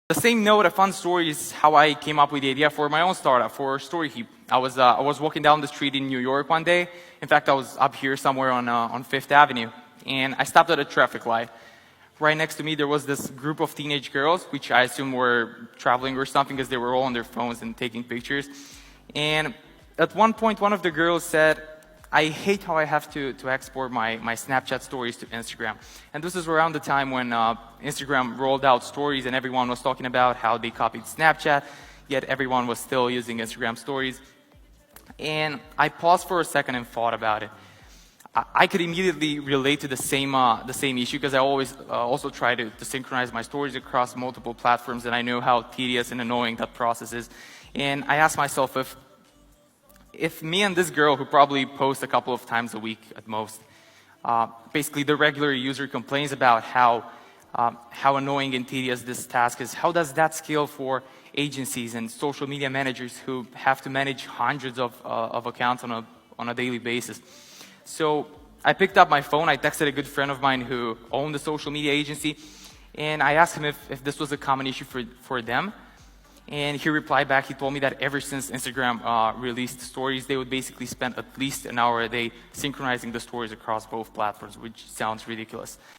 The same note, a fun story is how I came up with the idea for my own startup, for StoryHeap. I was walking down the street in New York one day. In fact, I was up here somewhere on Fifth Avenue, and I stopped at a traffic light. Right next to me, there was this group of teenage girls, which I assume were traveling or something because they were all on their phones and taking pictures. And at one point, one of the girls said, "I hate how I have to export my Snapchat stories to Instagram." And this is around the time when Instagram rolled out stories and everyone was talking about how they copied Snapchat, yet everyone was still using Instagram stories. And I paused for a second and thought about it. I could immediately relate to the same issue because I always also try to synchronize my stories across multiple platforms, and I know how tedious and annoying that process is. And I asked myself, if me and this girl, who probably posts a couple of times a week at most, basically the regular user complains about how annoying and tedious this task is, how does that scale for agencies and social media managers who have to manage hundreds of accounts on a daily basis? So I picked up my phone, I texted a good friend of mine who owned a social media agency, and I asked him if this was a common issue for them. And he replied back, he told me that ever since Instagram released stories, they would basically spend at least an hour a day synchronizing the stories across both platforms, which sounds ridiculous.